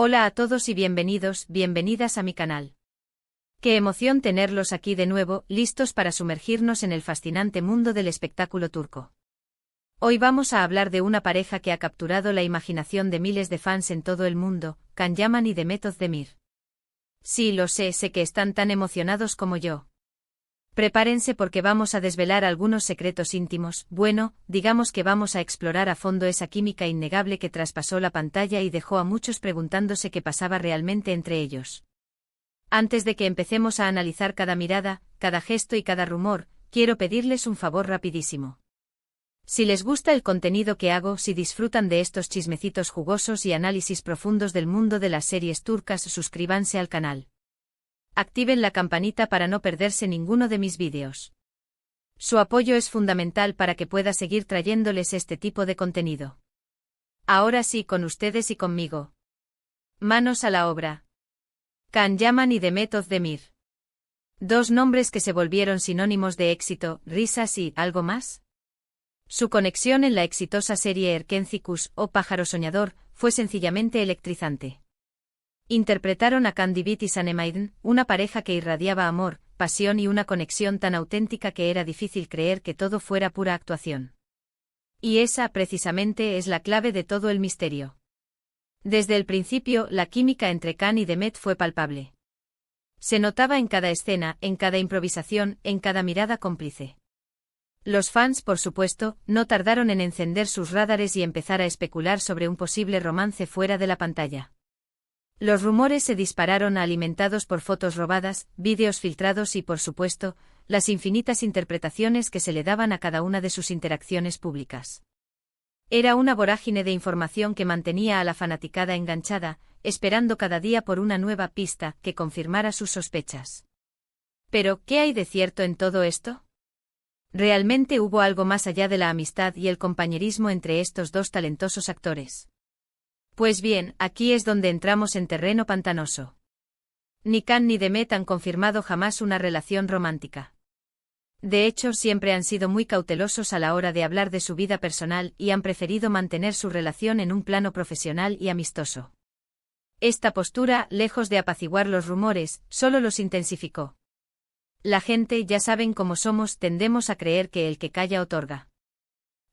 Hola a todos y bienvenidas a mi canal. Qué emoción tenerlos aquí de nuevo, listos para sumergirnos en el fascinante mundo del espectáculo turco. Hoy vamos a hablar de una pareja que ha capturado la imaginación de miles de fans en todo el mundo, Can Yaman y Demet Özdemir. Sí, lo sé que están tan emocionados como yo. Prepárense porque vamos a desvelar algunos secretos íntimos, digamos que vamos a explorar a fondo esa química innegable que traspasó la pantalla y dejó a muchos preguntándose qué pasaba realmente entre ellos. Antes de que empecemos a analizar cada mirada, cada gesto y cada rumor, quiero pedirles un favor rapidísimo. Si les gusta el contenido que hago, si disfrutan de estos chismecitos jugosos y análisis profundos del mundo de las series turcas, suscríbanse al canal. Activen la campanita para no perderse ninguno de mis vídeos. Su apoyo es fundamental para que pueda seguir trayéndoles este tipo de contenido. Ahora sí, con ustedes y conmigo. Manos a la obra. Can Yaman y Demet Özdemir. Dos nombres que se volvieron sinónimos de éxito, risas y ¿algo más? Su conexión en la exitosa serie Erkencikus o Pájaro Soñador fue sencillamente electrizante. Interpretaron a Can Divit y Sanemaiden, una pareja que irradiaba amor, pasión y una conexión tan auténtica que era difícil creer que todo fuera pura actuación. Y esa, precisamente, es la clave de todo el misterio. Desde el principio, la química entre Can y Demet fue palpable. Se notaba en cada escena, en cada improvisación, en cada mirada cómplice. Los fans, por supuesto, no tardaron en encender sus radares y empezar a especular sobre un posible romance fuera de la pantalla. Los rumores se dispararon alimentados por fotos robadas, vídeos filtrados y, por supuesto, las infinitas interpretaciones que se le daban a cada una de sus interacciones públicas. Era una vorágine de información que mantenía a la fanaticada enganchada, esperando cada día por una nueva pista que confirmara sus sospechas. Pero, ¿qué hay de cierto en todo esto? ¿Realmente hubo algo más allá de la amistad y el compañerismo entre estos dos talentosos actores? Pues bien, aquí es donde entramos en terreno pantanoso. Ni Can ni Demet han confirmado jamás una relación romántica. De hecho, siempre han sido muy cautelosos a la hora de hablar de su vida personal y han preferido mantener su relación en un plano profesional y amistoso. Esta postura, lejos de apaciguar los rumores, solo los intensificó. La gente, ya saben cómo somos, tendemos a creer que el que calla otorga.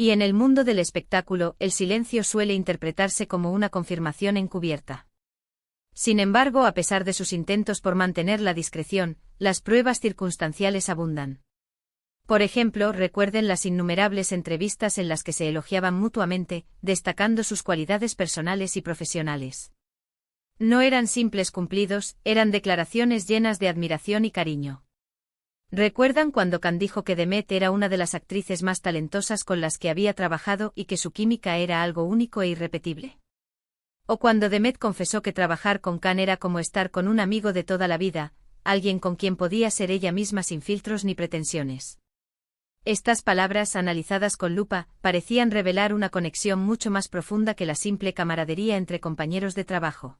Y en el mundo del espectáculo, el silencio suele interpretarse como una confirmación encubierta. Sin embargo, a pesar de sus intentos por mantener la discreción, las pruebas circunstanciales abundan. Por ejemplo, recuerden las innumerables entrevistas en las que se elogiaban mutuamente, destacando sus cualidades personales y profesionales. No eran simples cumplidos, eran declaraciones llenas de admiración y cariño. ¿Recuerdan cuando Can dijo que Demet era una de las actrices más talentosas con las que había trabajado y que su química era algo único e irrepetible? ¿O cuando Demet confesó que trabajar con Can era como estar con un amigo de toda la vida, alguien con quien podía ser ella misma sin filtros ni pretensiones? Estas palabras, analizadas con lupa, parecían revelar una conexión mucho más profunda que la simple camaradería entre compañeros de trabajo.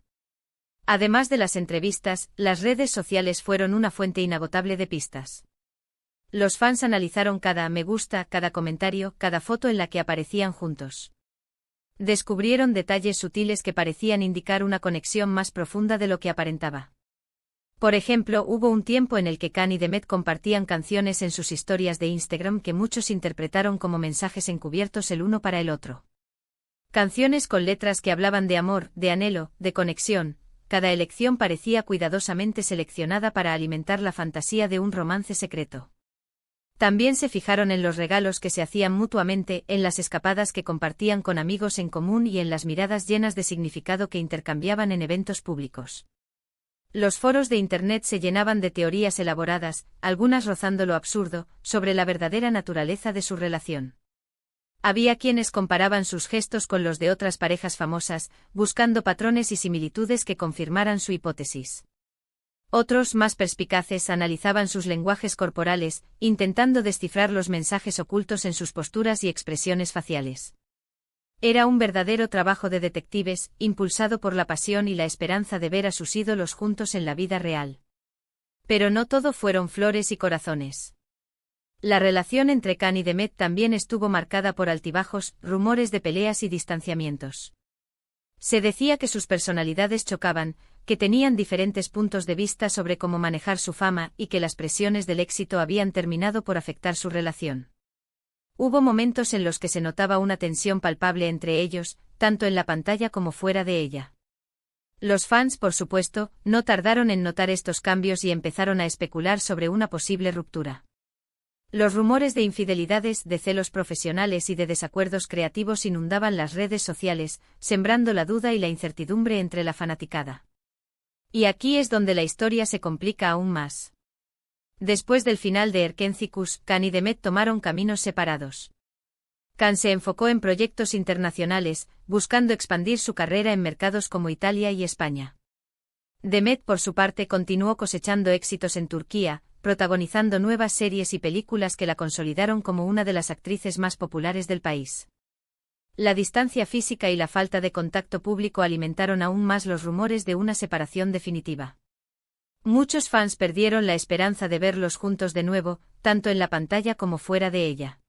Además de las entrevistas, las redes sociales fueron una fuente inagotable de pistas. Los fans analizaron cada me gusta, cada comentario, cada foto en la que aparecían juntos. Descubrieron detalles sutiles que parecían indicar una conexión más profunda de lo que aparentaba. Por ejemplo, hubo un tiempo en el que Can y Demet compartían canciones en sus historias de Instagram que muchos interpretaron como mensajes encubiertos el uno para el otro. Canciones con letras que hablaban de amor, de anhelo, de conexión. Cada elección parecía cuidadosamente seleccionada para alimentar la fantasía de un romance secreto. También se fijaron en los regalos que se hacían mutuamente, en las escapadas que compartían con amigos en común y en las miradas llenas de significado que intercambiaban en eventos públicos. Los foros de Internet se llenaban de teorías elaboradas, algunas rozando lo absurdo, sobre la verdadera naturaleza de su relación. Había quienes comparaban sus gestos con los de otras parejas famosas, buscando patrones y similitudes que confirmaran su hipótesis. Otros, más perspicaces, analizaban sus lenguajes corporales, intentando descifrar los mensajes ocultos en sus posturas y expresiones faciales. Era un verdadero trabajo de detectives, impulsado por la pasión y la esperanza de ver a sus ídolos juntos en la vida real. Pero no todo fueron flores y corazones. La relación entre Can y Demet también estuvo marcada por altibajos, rumores de peleas y distanciamientos. Se decía que sus personalidades chocaban, que tenían diferentes puntos de vista sobre cómo manejar su fama y que las presiones del éxito habían terminado por afectar su relación. Hubo momentos en los que se notaba una tensión palpable entre ellos, tanto en la pantalla como fuera de ella. Los fans, por supuesto, no tardaron en notar estos cambios y empezaron a especular sobre una posible ruptura. Los rumores de infidelidades, de celos profesionales y de desacuerdos creativos inundaban las redes sociales, sembrando la duda y la incertidumbre entre la fanaticada. Y aquí es donde la historia se complica aún más. Después del final de Erkenci-Kuş, Can y Demet tomaron caminos separados. Can se enfocó en proyectos internacionales, buscando expandir su carrera en mercados como Italia y España. Demet, por su parte, continuó cosechando éxitos en Turquía, protagonizando nuevas series y películas que la consolidaron como una de las actrices más populares del país. La distancia física y la falta de contacto público alimentaron aún más los rumores de una separación definitiva. Muchos fans perdieron la esperanza de verlos juntos de nuevo, tanto en la pantalla como fuera de ella.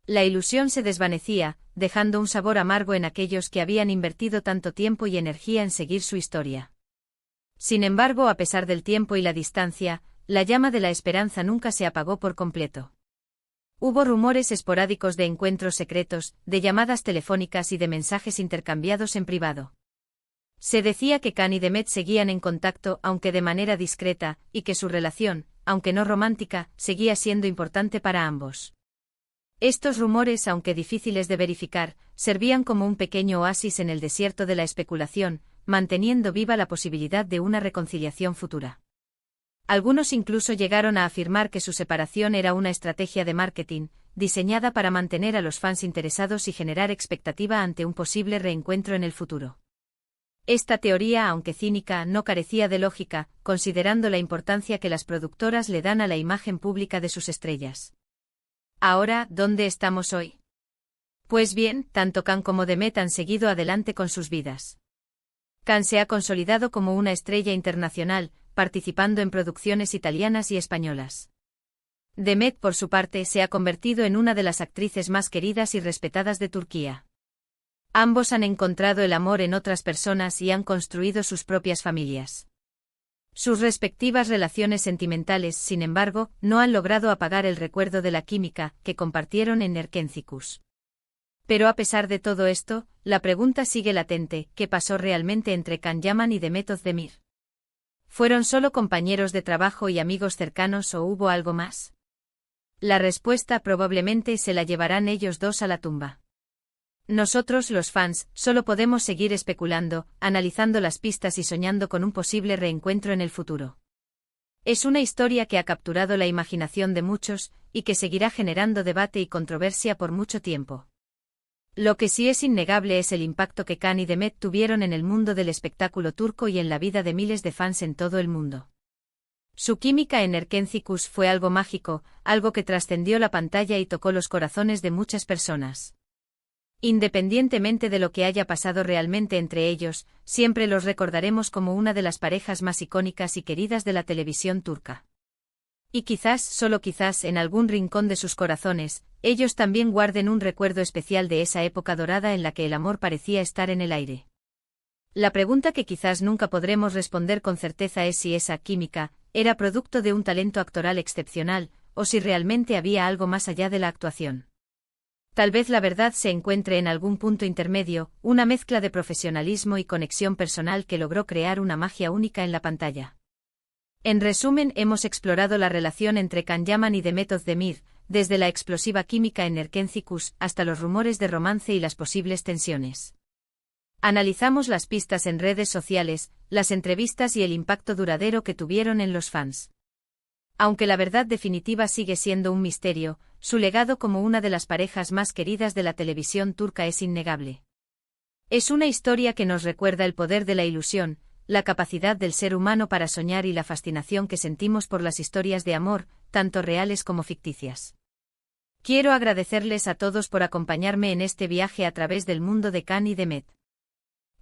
La ilusión se desvanecía, dejando un sabor amargo en aquellos que habían invertido tanto tiempo y energía en seguir su historia. Sin embargo, a pesar del tiempo y la distancia, la llama de la esperanza nunca se apagó por completo. Hubo rumores esporádicos de encuentros secretos, de llamadas telefónicas y de mensajes intercambiados en privado. Se decía que Can y Demet seguían en contacto, aunque de manera discreta, y que su relación, aunque no romántica, seguía siendo importante para ambos. Estos rumores, aunque difíciles de verificar, servían como un pequeño oasis en el desierto de la especulación, manteniendo viva la posibilidad de una reconciliación futura. Algunos incluso llegaron a afirmar que su separación era una estrategia de marketing, diseñada para mantener a los fans interesados y generar expectativa ante un posible reencuentro en el futuro. Esta teoría, aunque cínica, no carecía de lógica, considerando la importancia que las productoras le dan a la imagen pública de sus estrellas. Ahora, ¿dónde estamos hoy? Pues bien, tanto Can como Demet han seguido adelante con sus vidas. Can se ha consolidado como una estrella internacional, participando en producciones italianas y españolas. Demet, por su parte, se ha convertido en una de las actrices más queridas y respetadas de Turquía. Ambos han encontrado el amor en otras personas y han construido sus propias familias. Sus respectivas relaciones sentimentales, sin embargo, no han logrado apagar el recuerdo de la química que compartieron en Erkenci-Kuş. Pero a pesar de todo esto, la pregunta sigue latente: ¿qué pasó realmente entre Can Yaman y Demet Özdemir? ¿Fueron solo compañeros de trabajo y amigos cercanos o hubo algo más? La respuesta probablemente se la llevarán ellos dos a la tumba. Nosotros, los fans, solo podemos seguir especulando, analizando las pistas y soñando con un posible reencuentro en el futuro. Es una historia que ha capturado la imaginación de muchos, y que seguirá generando debate y controversia por mucho tiempo. Lo que sí es innegable es el impacto que Can y Demet tuvieron en el mundo del espectáculo turco y en la vida de miles de fans en todo el mundo. Su química en Erkenci-Kuş fue algo mágico, algo que trascendió la pantalla y tocó los corazones de muchas personas. Independientemente de lo que haya pasado realmente entre ellos, siempre los recordaremos como una de las parejas más icónicas y queridas de la televisión turca. Y quizás, solo quizás, en algún rincón de sus corazones, ellos también guarden un recuerdo especial de esa época dorada en la que el amor parecía estar en el aire. La pregunta que quizás nunca podremos responder con certeza es si esa química era producto de un talento actoral excepcional, o si realmente había algo más allá de la actuación. Tal vez la verdad se encuentre en algún punto intermedio, una mezcla de profesionalismo y conexión personal que logró crear una magia única en la pantalla. En resumen, hemos explorado la relación entre Can Yaman y Demet Özdemir, desde la explosiva química en Erkenci-Kuş hasta los rumores de romance y las posibles tensiones. Analizamos las pistas en redes sociales, las entrevistas y el impacto duradero que tuvieron en los fans. Aunque la verdad definitiva sigue siendo un misterio, su legado como una de las parejas más queridas de la televisión turca es innegable. Es una historia que nos recuerda el poder de la ilusión, la capacidad del ser humano para soñar y la fascinación que sentimos por las historias de amor, tanto reales como ficticias. Quiero agradecerles a todos por acompañarme en este viaje a través del mundo de Can y Demet.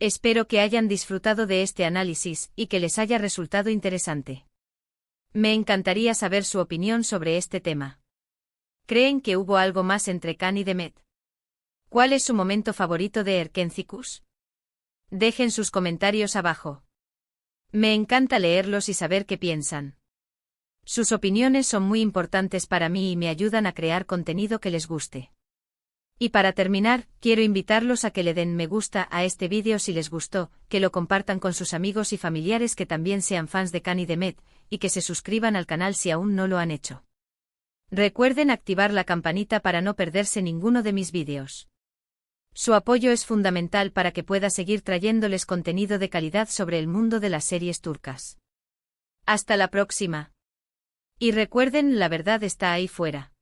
Espero que hayan disfrutado de este análisis y que les haya resultado interesante. Me encantaría saber su opinión sobre este tema. ¿Creen que hubo algo más entre Can y Demet? ¿Cuál es su momento favorito de Erkenci-Kuş? Dejen sus comentarios abajo. Me encanta leerlos y saber qué piensan. Sus opiniones son muy importantes para mí y me ayudan a crear contenido que les guste. Y para terminar, quiero invitarlos a que le den me gusta a este vídeo si les gustó, que lo compartan con sus amigos y familiares que también sean fans de Can y de Met, y que se suscriban al canal si aún no lo han hecho. Recuerden activar la campanita para no perderse ninguno de mis vídeos. Su apoyo es fundamental para que pueda seguir trayéndoles contenido de calidad sobre el mundo de las series turcas. Hasta la próxima. Y recuerden, la verdad está ahí fuera.